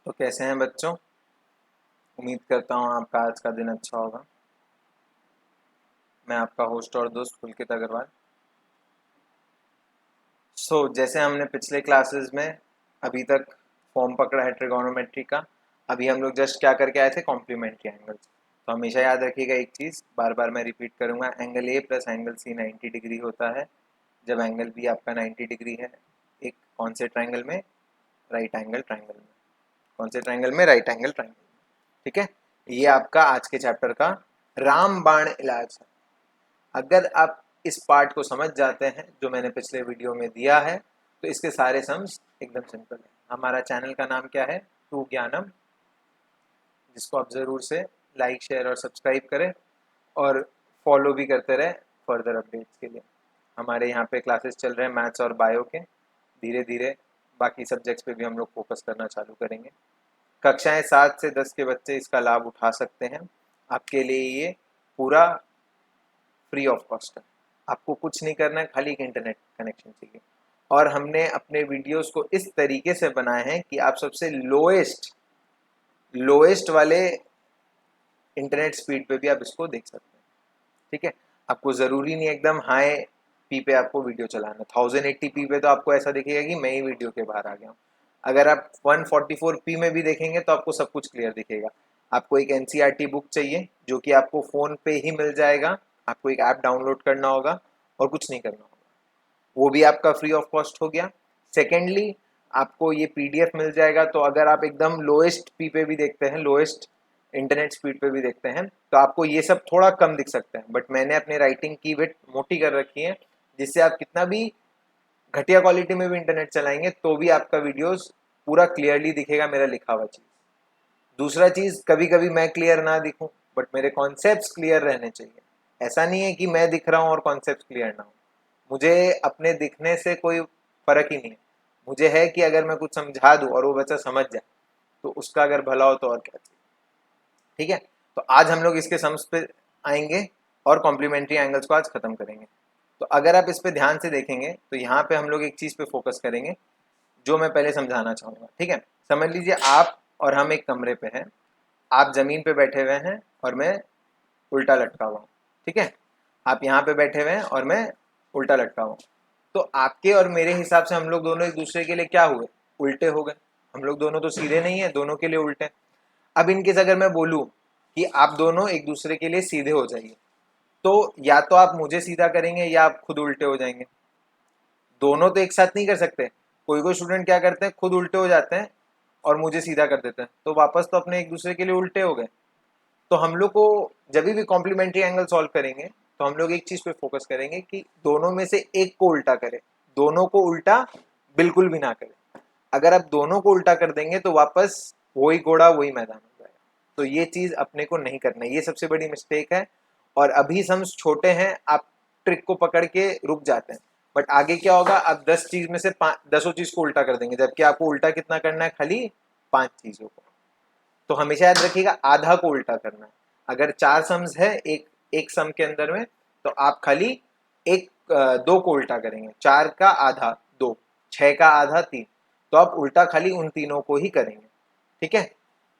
तो कैसे हैं बच्चों। उम्मीद करता हूँ आपका आज का दिन अच्छा होगा। मैं आपका होस्ट और दोस्त पुलकित अग्रवाल। जैसे हमने पिछले क्लासेस में अभी तक फॉर्म पकड़ा है ट्रिगोनोमेट्री का। अभी हम लोग जस्ट क्या करके आए थे, कॉम्प्लीमेंट्री एंगल्स। तो हमेशा याद रखिएगा एक चीज़, बार बार मैं रिपीट करूँगा, angle a plus angle c 90 degree होता है जब एंगल बी आपका 90 डिग्री है। एक कौन से ट्राइंगल में? राइट एंगल ट्राइंगल में। कौन से ट्राइंगल में? राइट एंगल ट्राइंगल में। ठीक है, ये आपका आज के चैप्टर का रामबाण इलाज है। अगर आप इस पार्ट को समझ जाते हैं जो मैंने पिछले वीडियो में दिया है, तो इसके सारे सम्स एकदम सिंपल है। हमारा चैनल का नाम क्या है? टू ज्ञानम, जिसको आप ज़रूर से लाइक शेयर और सब्सक्राइब करें और फॉलो भी करते रहें फर्दर अपडेट्स के लिए। हमारे यहाँ पे क्लासेस चल रहे हैं मैथ्स और बायो के। धीरे धीरे बाकी सब्जेक्ट्स पे भी हम लोग फोकस करना चालू करेंगे। कक्षाएं 7 से 10 के बच्चे इसका लाभ उठा सकते हैं। आपके लिए ये पूरा फ्री ऑफ कॉस्ट है। आपको कुछ नहीं करना है, खाली एक इंटरनेट कनेक्शन चाहिए। और हमने अपने वीडियोस को इस तरीके से बनाए हैं कि आप सबसे लोएस्ट वाले इंटरनेट स्पीड पे भी आप इसको देख सकते हैं। ठीक है, आपको ज़रूरी नहीं एकदम हाई पी पे आपको वीडियो चलाना। 1080p पे तो आपको ऐसा दिखेगा कि मैं ही वीडियो के बाहर आ गया हूँ। अगर आप 144p में भी देखेंगे तो आपको सब कुछ क्लियर दिखेगा। आपको एक एनसीईआरटी बुक चाहिए जो कि आपको फ़ोन पे ही मिल जाएगा। आपको एक ऐप डाउनलोड करना होगा और कुछ नहीं करना होगा, वो भी आपका फ्री ऑफ कॉस्ट हो गया। सेकेंडली, आपको ये पीडीएफ मिल जाएगा। तो अगर आप एकदम लोएस्ट पी पे भी देखते हैं, लोएस्ट इंटरनेट स्पीड पे भी देखते हैं, तो आपको ये सब थोड़ा कम दिख सकता है। बट मैंने अपने राइटिंग की विड्थ मोटी कर रखी है, जिससे आप कितना भी घटिया क्वालिटी में भी इंटरनेट चलाएंगे तो भी आपका वीडियोस पूरा क्लियरली दिखेगा, मेरा लिखा हुआ चीज़। दूसरा चीज़, कभी कभी मैं क्लियर ना दिखूं बट मेरे कॉन्सेप्ट्स क्लियर रहने चाहिए। ऐसा नहीं है कि मैं दिख रहा हूँ और कॉन्सेप्ट क्लियर ना हो। मुझे अपने दिखने से कोई फर्क ही नहीं है। मुझे है कि अगर मैं कुछ समझा दूं और वो बच्चा समझ जाए तो उसका अगर भला हो तो और क्या चाहिए। ठीक है, तो आज हम लोग इसके सम्स पे आएंगे और कॉम्प्लीमेंट्री एंगल्स को आज खत्म करेंगे। तो अगर आप इस पे ध्यान से देखेंगे तो यहाँ पे हम लोग एक चीज़ पे फोकस करेंगे जो मैं पहले समझाना चाहूँगा। ठीक है, समझ लीजिए आप और हम एक कमरे पे हैं। आप ज़मीन पे बैठे हुए हैं और मैं उल्टा लटका हुआ हूँ। ठीक है, आप यहाँ पे बैठे हुए हैं और मैं उल्टा लटका हुआ हूँ। तो आपके और मेरे हिसाब से हम लोग दोनों एक दूसरे के लिए क्या हुए? उल्टे हो गए। हम लोग दोनों तो सीधे नहीं है, दोनों के लिए उल्टे। अब इनकेस अगर मैं बोलूँ कि आप दोनों एक दूसरे के लिए सीधे हो जाइए, तो या तो आप मुझे सीधा करेंगे या आप खुद उल्टे हो जाएंगे। दोनों तो एक साथ नहीं कर सकते। कोई कोई स्टूडेंट क्या करते हैं, खुद उल्टे हो जाते हैं और मुझे सीधा कर देते हैं, तो वापस तो अपने एक दूसरे के लिए उल्टे हो गए। तो हम लोग को जब भी कॉम्प्लीमेंट्री एंगल सॉल्व करेंगे तो हम लोग एक चीज पे फोकस करेंगे कि दोनों में से एक को उल्टा करें। दोनों को उल्टा बिल्कुल भी ना करें। अगर आप दोनों को उल्टा कर देंगे तो वापस वही घोड़ा वही मैदान हो जाएगा। तो ये चीज अपने को नहीं करना है, ये सबसे बड़ी मिस्टेक है। और अभी हम छोटे हैं, आप ट्रिक को पकड़ के रुक जाते हैं। बट आगे क्या होगा, आप 10 चीज में से 10 चीज को उल्टा कर देंगे, जबकि आपको उल्टा कितना करना है? खाली 5 चीजों को। तो हमेशा याद रखिएगा आधा को उल्टा करना है। अगर 4 सम्स है एक सम के अंदर में, तो आप खाली दो को उल्टा करेंगे। 4 का आधा 2, 6 का आधा 3, तो आप उल्टा खाली उन तीनों को ही करेंगे। ठीक है,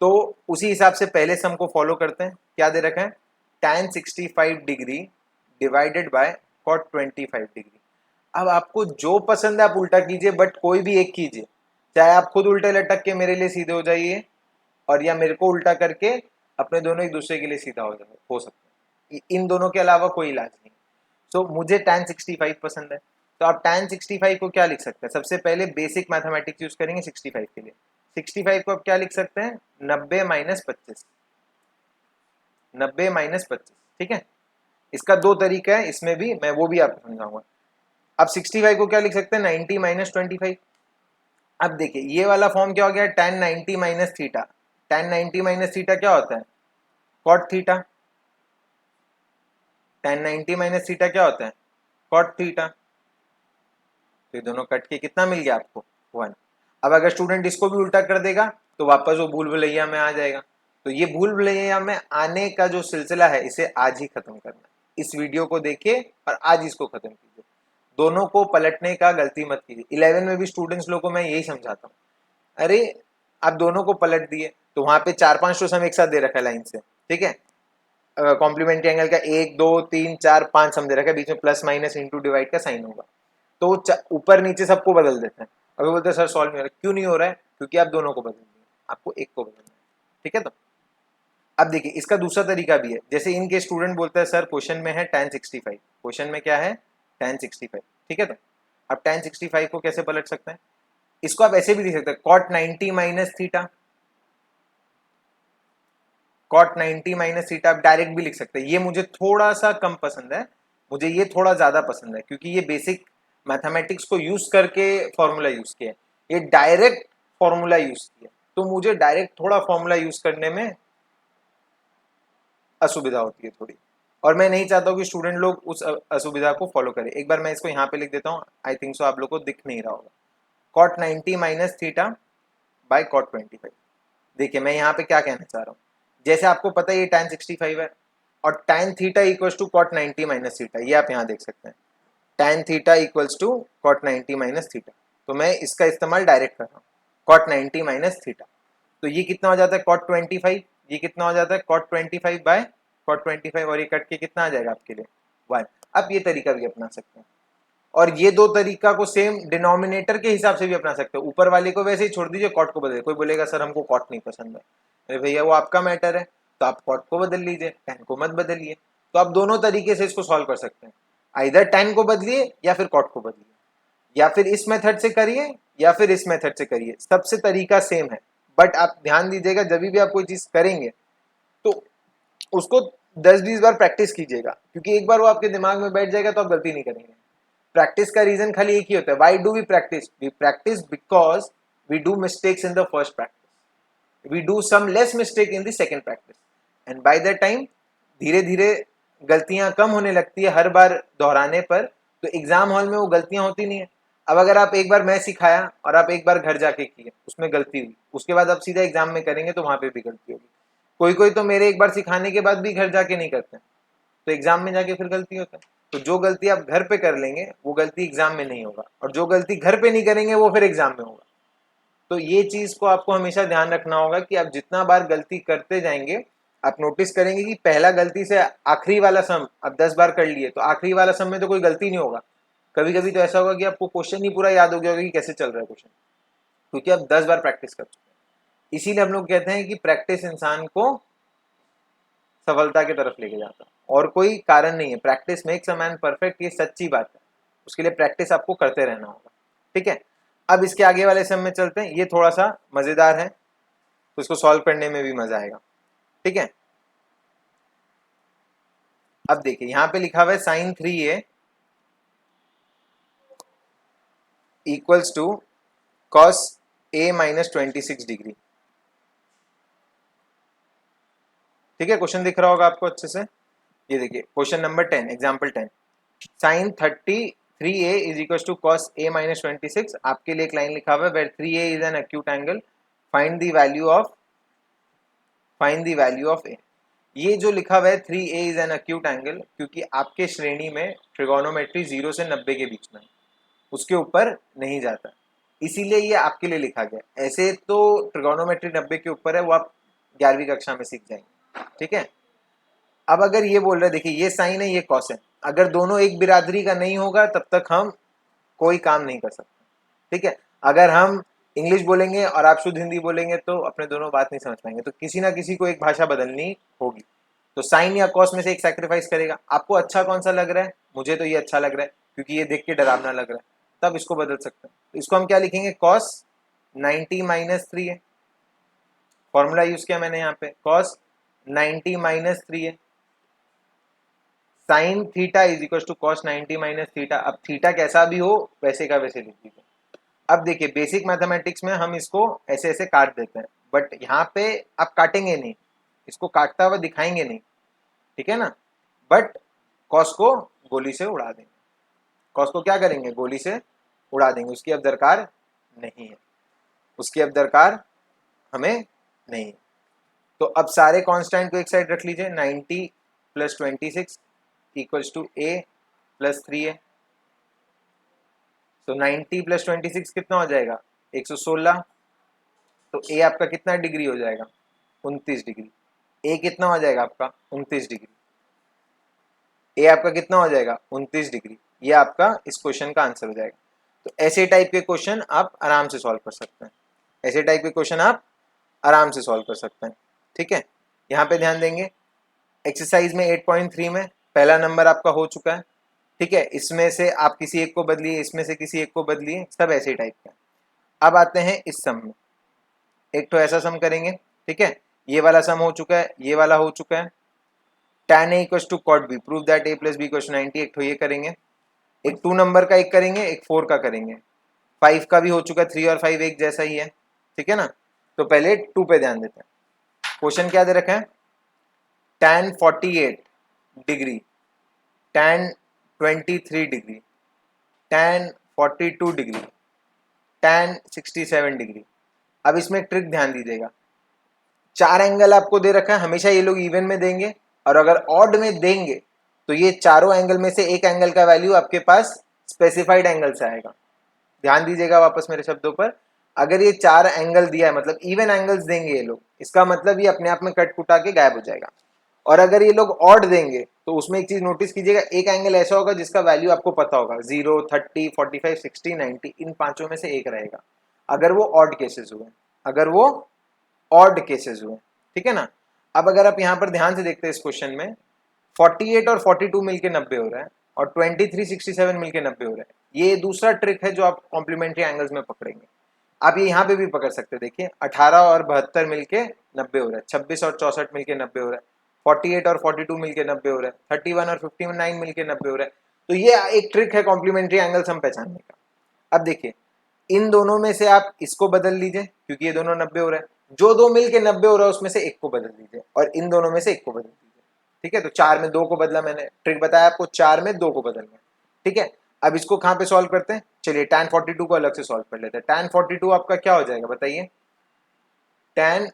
तो उसी हिसाब से पहले सम को फॉलो करते हैं। क्या दे रखा है? tan 65 degree divided by cot 25 degree. अब आपको जो पसंद है आप उल्टा कीजिए, बट कोई भी एक कीजिए। चाहे आप खुद उल्टे लटक के मेरे लिए सीधे हो जाइए, और या मेरे को उल्टा करके अपने दोनों एक दूसरे के लिए सीधा हो सकते हैं। इन दोनों के अलावा कोई इलाज नहीं। मुझे tan 65 पसंद है, तो आप tan 65 को क्या लिख सकते हैं? सबसे पहले बेसिक मैथमेटिक्स यूज करेंगे 65 के लिए। 65 को आप क्या लिख सकते हैं? 90 माइनस 25। 90 माइनस 25। ठीक है, इसका दो तरीका है, इसमें भी मैं वो भी आपको समझाऊंगा। अब 65 को क्या लिख सकते हैं? 90 माइनस 25। अब देखिए ये वाला फॉर्म क्या हो गया? tan 90 minus theta. tan 90 minus theta क्या होता है? cot theta. tan 90 minus theta क्या होता है? cot theta. तो ये दोनों कट के कितना मिल गया आपको? 1। अब अगर स्टूडेंट इसको भी उल्टा कर देगा तो वापस वो भूल भुलैया में आ जाएगा। तो ये भूल भुलैया में आने का जो सिलसिला है, इसे आज ही खत्म करना है। इस वीडियो को देखिए और आज इसको खत्म कीजिए। दोनों को पलटने का गलती मत कीजिए। 11 में भी स्टूडेंट्स लोगों को मैं यही समझाता हूँ, अरे आप दोनों को पलट दिए तो वहां पे 4-5 तो सम एक साथ दे रखा है लाइन से, ठीक है। कॉम्प्लीमेंट्री एंगल का 1 2 3 4 5 सम दे रखा है, बीच में प्लस माइनस इंटू डिवाइड का साइन होगा, तो ऊपर नीचे सबको बदल देते हैं। अभी बोलते हैं सर सॉल्व नहीं हो रहा, क्यों नहीं हो रहा है? क्योंकि आप दोनों को बदल दिए, आपको एक को बदलना है, ठीक है। तो अब देखिए इसका दूसरा तरीका भी है, जैसे इनके स्टूडेंट बोलता है सर क्वेश्चन में है tan 65, क्वेश्चन में क्या है tan 65, ठीक है। तो अब tan 65 को कैसे पलट सकते हैं? इसको आप ऐसे भी लिख सकते हैं cot 90 minus theta, cot 90 minus theta आप डायरेक्ट भी लिख सकते हैं। ये मुझे थोड़ा सा कम पसंद है, मुझे ये थोड़ा ज्यादा पसंद है, क्योंकि ये बेसिक मैथमेटिक्स को यूज करके फॉर्मूला यूज किया है, ये डायरेक्ट फॉर्मूला यूज किया, तो मुझे डायरेक्ट थोड़ा फॉर्मूला यूज करने में असुविधा होती है थोड़ी, और मैं नहीं चाहता हूँ कि स्टूडेंट लोग उस असुविधा को फॉलो करें। एक बार मैं इसको यहाँ पे लिख देता हूँ, आई थिंक सो आप लोग को दिख नहीं रहा होगा, cot 90 minus theta by cot 25। देखिए मैं यहाँ पे क्या कहना चाह रहा हूँ, जैसे आपको पता है ये tan 65 है और tan theta equals to cot 90 minus theta, ये आप यहाँ देख सकते हैं, tan theta equals to cot 90 minus theta, तो मैं इसका इस्तेमाल डायरेक्ट कर रहा हूँ, cot 90 माइनस थीटा, तो ये कितना हो जाता है cot 25, ये कितना हो जाता है cot 25 बाय cot 25, और ये कट के कितना आ जाएगा आपके लिए 1। अब ये तरीका भी अपना सकते हैं, और ये दो तरीका को सेम डिनोमिनेटर के हिसाब से भी अपना सकते हो, ऊपर वाले को वैसे ही छोड़ दीजिए, कॉट को बदल, कोई बोलेगा सर हमको कॉट नहीं पसंद है, अरे भैया वो आपका मैटर है, तो आप कॉट को बदल लीजिए, tan को मत बदलिए। तो आप दोनों तरीके से इसको सॉल्व कर सकते हैं, आइदर tan को बदलिए या फिर कॉट को बदलिए, या फिर इस मेथड से करिए या फिर इस मेथड से करिए, सबसे तरीका सेम है। बट आप ध्यान दीजिएगा जब भी आप कोई चीज करेंगे तो उसको 10-20 बार प्रैक्टिस कीजिएगा, क्योंकि एक बार वो आपके दिमाग में बैठ जाएगा तो आप गलती नहीं करेंगे। प्रैक्टिस का रीजन खाली एक ही होता है, why do we practice? We practice because we do mistakes in the first practice, we do some less mistake in the second practice, and by that time धीरे धीरे गलतियां कम होने लगती है हर बार दोहराने पर, तो एग्जाम हॉल में वो गलतियां होती नहीं है। अब अगर आप एक बार मैं सिखाया और आप एक बार घर जाके किए, उसमें गलती हुई, उसके बाद आप सीधा एग्जाम में करेंगे तो वहां पे भी गलती होगी। कोई कोई तो मेरे एक बार सिखाने के बाद भी घर जाके नहीं करते, तो एग्जाम में जाके फिर गलती होता है। तो जो गलती आप घर पे कर लेंगे वो गलती एग्जाम में नहीं होगा, और जो गलती घर पे नहीं करेंगे वो फिर एग्जाम में होगा। तो ये चीज को आपको हमेशा ध्यान रखना होगा कि आप जितना बार गलती करते जाएंगे, आप नोटिस करेंगे कि पहला गलती से आखिरी वाला सम आप 10 बार कर लिए, तो आखिरी वाला सम में तो कोई गलती नहीं होगा। कभी कभी तो ऐसा होगा कि आपको क्वेश्चन ही पूरा याद हो गया होगा कि कैसे चल रहा है क्वेश्चन, क्योंकि आप 10 बार प्रैक्टिस कर चुके हैं। इसीलिए हम लोग कहते हैं कि प्रैक्टिस इंसान को सफलता की तरफ लेके जाता, और कोई कारण नहीं है। Practice makes a man perfect, ये सच्ची बात है, उसके लिए प्रैक्टिस आपको करते रहना होगा, ठीक है। अब इसके आगे वाले सम में चलते हैं, ये थोड़ा सा मजेदार है, तो इसको सॉल्व करने में भी मजा आएगा, ठीक है। अब देखिए यहां पे लिखा हुआ है sin 3a equals to cos a minus 26 degree, ठीक है। क्वेश्चन दिख रहा होगा आपको अच्छे से, ये देखिए question number 10, example 10, sin 33a is equal to cos a minus 26, आपके लिए एक लाइन लिखा हुआ है where 3a is an acute angle, find the value of a। ये जो लिखा हुआ है 3a is an acute angle, क्योंकि आपके श्रेणी में ट्रिगोनोमेट्री 0 से 90 के बीच में, उसके ऊपर नहीं जाता, इसीलिए ये आपके लिए लिखा गया। ऐसे तो ट्रिगोनोमेट्री 90 के ऊपर है, वो आप 11वीं कक्षा में सीख जाएंगे, ठीक है। अब अगर ये बोल रहे देखिए ये साइन है ये कॉस है, अगर दोनों एक बिरादरी का नहीं होगा तब तक हम कोई काम नहीं कर सकते, ठीक है। अगर हम इंग्लिश बोलेंगे और आप शुद्ध हिंदी बोलेंगे तो अपने दोनों बात नहीं समझ पाएंगे, तो किसी ना किसी को एक भाषा बदलनी होगी, तो साइन या कॉस में से एक सैक्रिफाइस करेगा। आपको अच्छा कौन सा लग रहा है? मुझे तो ये अच्छा लग रहा है क्योंकि ये देख के डरावना लग रहा है, तब इसको बदल सकते हैं। तो इसको हम क्या लिखेंगे, कॉस 90 माइनस 3 है, फॉर्मूला यूज किया मैंने यहाँ पे, कॉस 90 माइनस 3 है, sine theta is equal to cos 90 minus theta. अब थीटा कैसा भी हो वैसे का वैसे लिख दीजिए। अब देखिए बेसिक मैथमेटिक्स में हम इसको ऐसे ऐसे काट देते हैं, बट यहाँ पे आप काटेंगे नहीं, इसको काटता हुआ दिखाएंगे नहीं, ठीक है ना, बट कॉस को गोली से उड़ा देंगे, कॉस को क्या करेंगे, गोली से उड़ा देंगे, उसकी अब दरकार नहीं है, उसकी अब दरकार हमें नहीं है। तो अब सारे कांस्टेंट को एक साइड रख लीजिए, 90 plus 26 equals to a plus 3a, तो 90 प्लस 26 कितना हो जाएगा 116, तो ए आपका कितना डिग्री हो जाएगा, 29 डिग्री। ए कितना हो जाएगा आपका 29 डिग्री। ए आपका कितना हो जाएगा 29 डिग्री। ये आपका इस क्वेश्चन का आंसर हो जाएगा। तो ऐसे टाइप के क्वेश्चन आप आराम से सॉल्व कर सकते हैं, ऐसे टाइप के क्वेश्चन आप आराम से सॉल्व कर सकते हैं। ठीक है, यहाँ पे ध्यान देंगे। एक्सरसाइज में 8.3 में पहला नंबर आपका हो चुका है। ठीक है, इसमें से आप किसी एक को बदलिए, इसमें से किसी एक को बदलिए, सब ऐसे टाइप का। अब आते हैं इस सम में। एक तो ऐसा सम करेंगे, ठीक है, ये वाला सम हो चुका है, ये वाला हो चुका है। tan a equal to cot b, prove that a plus b equal to 90। एक तो ये करेंगे, एक 2 नंबर का एक करेंगे, एक 4 का करेंगे। 5 का भी हो चुका है, 3 और 5 एक जैसा ही है। ठीक है ना, तो पहले 2 पे ध्यान देते हैं। क्वेश्चन क्या दे रखा है, tan 48 degree, tan 23 degree, tan 42 degree, tan 67 degree. अब इसमें ट्रिक ध्यान दीजिएगा, 4 एंगल आपको दे रखा है, हमेशा ये लोग इवन में देंगे, और अगर ऑड में देंगे तो ये चारों एंगल में से एक एंगल का वैल्यू आपके पास स्पेसिफाइड एंगल से आएगा। ध्यान दीजिएगा वापस मेरे शब्दों पर, अगर ये 4 एंगल दिया है, मतलब इवन एंगल्स देंगे ये लोग, इसका मतलब ये अपने आप में कट कुटा के गायब हो जाएगा। और अगर ये लोग ऑड देंगे तो उसमें एक चीज नोटिस कीजिएगा, एक एंगल ऐसा होगा जिसका वैल्यू आपको पता होगा, 0, 30, 45, 60, 90, इन पांचों में से एक रहेगा, अगर वो ऑड केसेस हुए, अगर वो ऑड केसेस हुए। ठीक है ना। अब अगर आप यहाँ पर ध्यान से देखते हैं इस क्वेश्चन में, 48 और 42 मिलके 90 हो रहा है, और 23, 67 मिलके 90 हो रहा है। ये दूसरा ट्रिक है जो आप कॉम्प्लीमेंट्री एंगल्स में पकड़ेंगे। आप ये यहाँ पे भी पकड़ सकते हैं, देखिए 18 और 72 मिलके 90 हो रहा है, 26 और 64 मिलके 90 हो रहा है, 48 और 42 मिलके 90 हो रहा है, 31 और 59 मिलके 90 हो रहा है। तो ये एक ट्रिक है कॉम्प्लीमेंट्री एंगल्स हम पहचानने का। अब देखिए, इन दोनों में से आप इसको बदल लीजिए, क्योंकि ये दोनों 90 हो रहा है, जो दो मिलके 90 हो रहा है उसमें से एक को बदल दीजिए, और इन दोनों में से एक को बदल दीजिए। ठीक है, तो 4 में 2 को बदला, मैंने ट्रिक बताया आपको, 4 में 2 को बदलना। ठीक है, अब इसको कहाँ पे सॉल्व करते हैं, चलिए tan 42 को अलग से सॉल्व कर लेते हैं। tan 42 आपका क्या हो जाएगा बताइए, tan,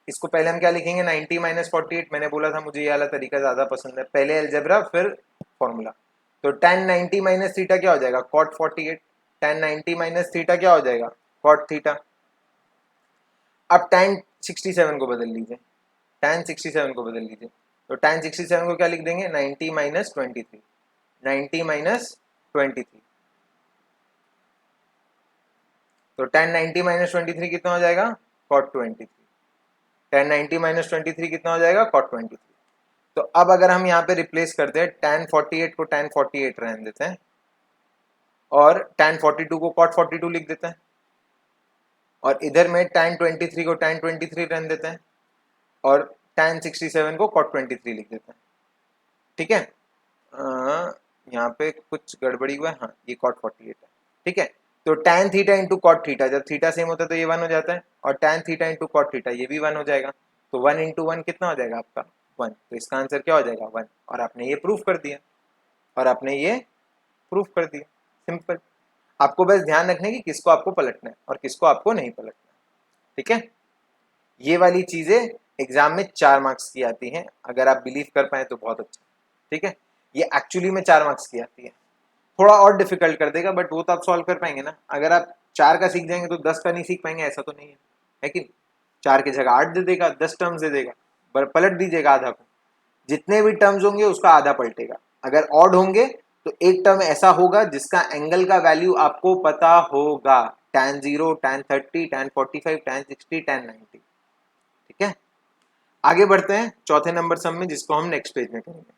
इसको पहले हम क्या लिखेंगे, 90 माइनस 48। मैंने बोला था मुझे ये वाला तरीका ज्यादा पसंद है, पहले अलजेब्रा फिर फॉर्मूला। तो tan 90 माइनस थीटा क्या हो जाएगा, cot 48। tan 90 माइनस थीटा क्या हो जाएगा, cot थीटा। अब tan 67 को बदल लीजिए, tan 67 को बदल लीजिए, तो tan 67 को क्या लिख देंगे, 90 माइनस 23, 90 माइनस 23। तो tan 90 माइनस 23 कितना हो जाएगा, cot 23। tan 90 माइनस 23 कितना हो जाएगा, cot 23। तो अब अगर हम यहाँ पे रिप्लेस करते हैं, tan 48 को tan 48 रहने देते हैं, और tan 42 को cot 42 लिख देते हैं, और इधर में tan 23 को tan 23 रहने देते हैं, और tan 67 को cot 23 लिख देते हैं। ठीक है, यहाँ पे कुछ गड़बड़ी हुआ है, हाँ ये cot 48 है। ठीक है, तो tan theta into cot theta, जब थीटा सेम होता है तो ये 1 हो जाता है, और tan theta into cot theta ये भी 1 हो जाएगा। तो 1 इंटू 1 कितना हो जाएगा आपका, 1। तो इसका आंसर क्या हो जाएगा, 1। और आपने ये प्रूफ कर दिया, और आपने ये प्रूफ कर दिया, सिंपल। आपको बस ध्यान रखने की किसको आपको पलटना है और किसको आपको नहीं पलटना है। ठीक है, ये वाली चीजें एग्जाम में 4 मार्क्स की आती हैं, अगर आप बिलीव कर पाए तो बहुत अच्छा। ठीक है, ये एक्चुअली में 4 मार्क्स की आती है, थोड़ा और डिफिकल्ट कर देगा, बट वो तो आप सॉल्व कर पाएंगे ना। अगर आप 4 का सीख जाएंगे तो 10 का नहीं सीख पाएंगे, ऐसा तो नहीं है कि 4 की जगह 8 दे देगा, 10 टर्म्स दे देगा, पलट दीजिएगा आधा को, जितने भी टर्म्स होंगे उसका आधा पलटेगा। अगर ऑड होंगे तो एक टर्म ऐसा होगा जिसका एंगल का वैल्यू आपको पता होगा, tan 0, tan 30, tan 45, tan 60, tan 90। ठीक है, आगे बढ़ते हैं चौथे नंबर सम में, जिसको हम नेक्स्ट पेज में करेंगे।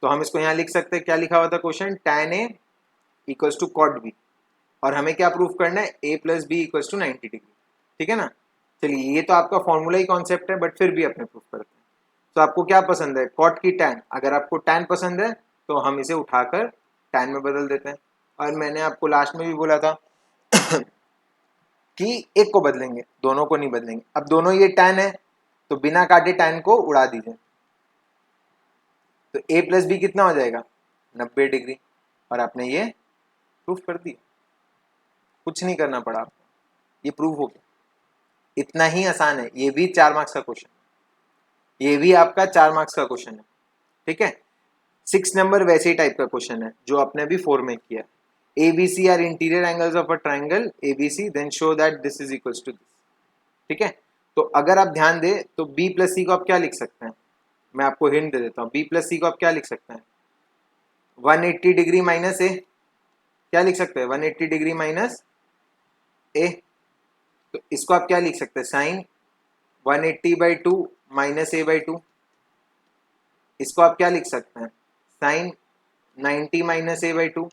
तो हम इसको यहाँ लिख सकते हैं, क्या लिखा हुआ था question, tan a equals to cot b, और हमें क्या प्रूफ करना है, a plus b equals to 90 degree. ठीक है ना, चलिए ये तो आपका फॉर्मूला ही कॉन्सेप्ट है, बट फिर भी अपने प्रूफ करते हैं। तो आपको क्या पसंद है, cot की tan, अगर आपको tan पसंद है तो हम इसे उठाकर tan में बदल देते हैं। और मैंने आपको लास्ट में भी बोला था कि एक को बदलेंगे, दोनों को नहीं बदलेंगे। अब दोनों ये tan है तो बिना काटे tan को उड़ा दीजिए, तो a प्लस बी कितना हो जाएगा, 90 डिग्री। और आपने ये प्रूफ कर दिया, कुछ नहीं करना पड़ा आपको, ये प्रूफ हो गया। इतना ही आसान है, ये भी 4 मार्क्स का क्वेश्चन, ये भी आपका 4 मार्क्स का क्वेश्चन है। ठीक है, 6 नंबर वैसे ही टाइप का क्वेश्चन है जो आपने अभी 4 में किया। ABC are interior angles of a triangle ABC, then show that this is equals to this. ठीक है, तो अगर आप ध्यान दें तो बी प्लस सी को आप क्या लिख सकते हैं, मैं आपको हिंट दे देता हूँ, बी प्लस सी को आप क्या लिख सकते हैं, 180 डिग्री माइनस ए, क्या लिख सकते हैं 180 डिग्री माइनस ए, तो इसको आप क्या लिख सकते हैं sine 180/2 minus a by two, इसको आप क्या लिख सकते हैं sine 90 minus a by two.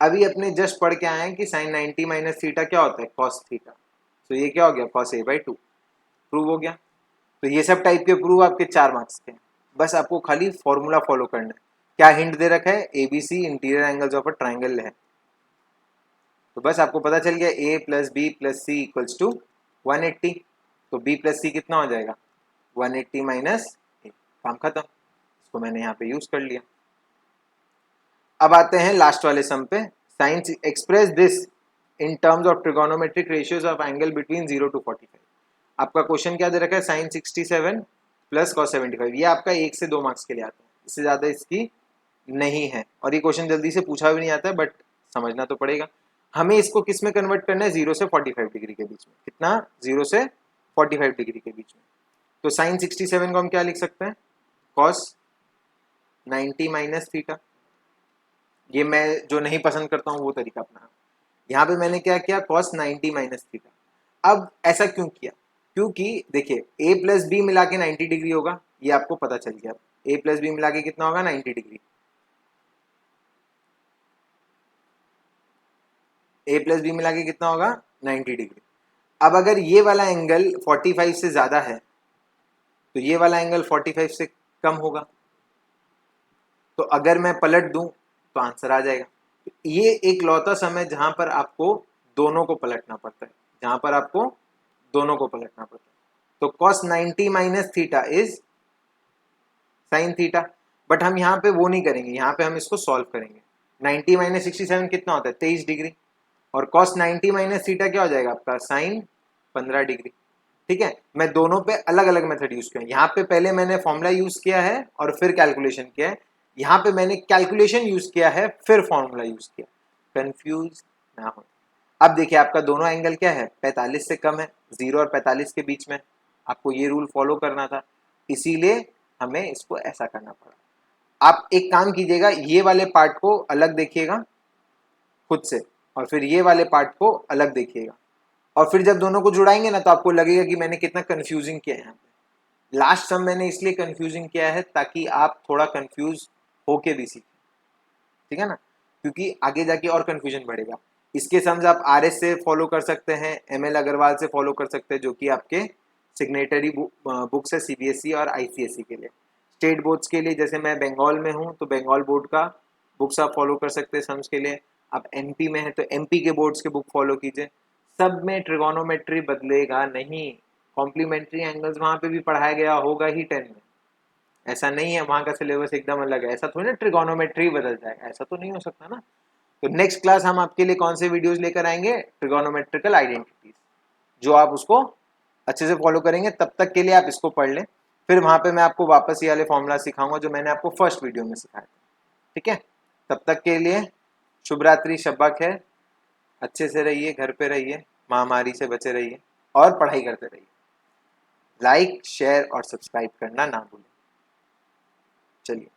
अभी अपने जस्ट पढ़ के आए हैं कि साइन 90 माइनस थीटा क्या होता है कॉस थीटा, तो ये क्या हो गया cos A by to, prove हो गया। तो ये सब टाइप के प्रूव आपके 4 मार्क्स के हैं, बस आपको खाली फॉर्मूला फॉलो करना है। क्या हिंट दे रखा है, ABC interior angles of a triangle है, तो बस आपको पता चल गया A plus B plus C equals to 180, तो बी प्लस सी कितना हो जाएगा 180 माइनस ए, काम खत्म, इसको मैंने यहाँ पे यूज कर लिया। अब आते हैं लास्ट वाले सम पे, sine express this in terms of trigonometric ratios of angle between 0 to 45। आपका क्वेश्चन क्या दे रखा है साइन 67 प्लस कॉस 75, ये आपका 1 से 2 मार्क्स के लिए आता है, इससे ज़्यादा इसकी नहीं है, और ये क्वेश्चन जल्दी से पूछा भी नहीं आता है, बट समझना तो पड़ेगा। हमें इसको किस में कन्वर्ट करना है 0 से 45 डिग्री के बीच में, कितना 0 से 45 डिग्री के बीच में, तो साइन 67 को हम क्या लिख सकते हैं कॉस 90 माइनस थीटा, ये मैं जो नहीं पसंद करता हूँ वो तरीका अपना, यहाँ पे मैंने क्या किया कॉस 90 माइनस थीटा। अब ऐसा क्यों किया, क्योंकि देखिए ए प्लस बी मिला के 90 डिग्री होगा, ये आपको पता चल गया, ए प्लस बी मिला के कितना होगा 90 डिग्री, ए प्लस बी मिला के कितना होगा 90 डिग्री। अब अगर ये वाला एंगल 45 से ज्यादा है तो ये वाला एंगल 45 से कम होगा, तो अगर मैं पलट दूं तो आंसर आ जाएगा। ये एक लौता समय जहां पर आपको दोनों को पलटना पड़ता है, जहां पर आपको दोनों को पलटना पड़ता है, तो cos 90 minus theta is sine theta, but हम यहाँ पे वो नहीं करेंगे, यहाँ पे हम इसको सॉल्व करेंगे। 90 माइनस 67 कितना होता है 23 डिग्री, और cos 90 माइनस थीटा क्या हो जाएगा आपका साइन 15 डिग्री। ठीक है, मैं दोनों पे अलग अलग मेथड यूज किया, यहाँ पे पहले मैंने फॉर्मूला यूज किया है और फिर कैलकुलेशन किया है, यहाँ पे मैंने कैलकुलेशन यूज किया है फिर फॉर्मूला यूज किया, कंफ्यूज ना हो। अब देखिए आपका दोनों एंगल क्या है 45 से कम है, 0 और 45 के बीच में, आपको ये रूल फॉलो करना था, इसीलिए हमें इसको ऐसा करना पड़ा। आप एक काम कीजिएगा, ये वाले पार्ट को अलग देखिएगा खुद से, और फिर ये वाले पार्ट को अलग देखिएगा, और फिर जब दोनों को जुड़ाएंगे ना तो आपको लगेगा कि मैंने कितना कंफ्यूजिंग किया है यहाँ पे। लास्ट सम मैंने इसलिए कंफ्यूजिंग किया है ताकि आप थोड़ा कंफ्यूज होके भी सीखें, ठीक है ना, क्योंकि आगे जाके और कंफ्यूजन बढ़ेगा। इसके सम्स आप RS से फॉलो कर सकते हैं, ML अग्रवाल से फॉलो कर सकते हैं, जो कि आपके सिग्नेटरी बुक्स है CBSE और ICSE के लिए। स्टेट बोर्ड्स के लिए जैसे मैं बंगाल में हूँ तो बंगाल बोर्ड का बुक्स आप फॉलो कर सकते हैं सम्स के लिए, आप MP में हैं तो MP के बोर्ड्स के बुक फॉलो कीजिए। सब में ट्रिगोनोमेट्री बदलेगा नहीं, कॉम्प्लीमेंट्री एंगल्स वहाँ पे भी पढ़ाया गया होगा ही 10 में, ऐसा नहीं है वहाँ का सिलेबस एकदम अलग है, ऐसा थोड़ी ना ट्रिगोनोमेट्री बदल जाएगा, ऐसा तो नहीं हो सकता ना। तो नेक्स्ट क्लास हम आपके लिए कौन से वीडियोस लेकर आएंगे, ट्रिगोनोमेट्रिकल आइडेंटिटीज, जो आप उसको अच्छे से फॉलो करेंगे। तब तक के लिए आप इसको पढ़ लें, फिर वहाँ पे मैं आपको वापस ये वाले फॉर्मूला सिखाऊंगा जो मैंने आपको फर्स्ट वीडियो में सिखाया था, ठीक है। तब तक के लिए शुभ रात्रि, शब्बा खैर, अच्छे से रहिए, घर पे रहिए, महामारी से बचे रहिए और पढ़ाई करते रहिए। लाइक शेयर और सब्सक्राइब करना ना भूलें। चलिए।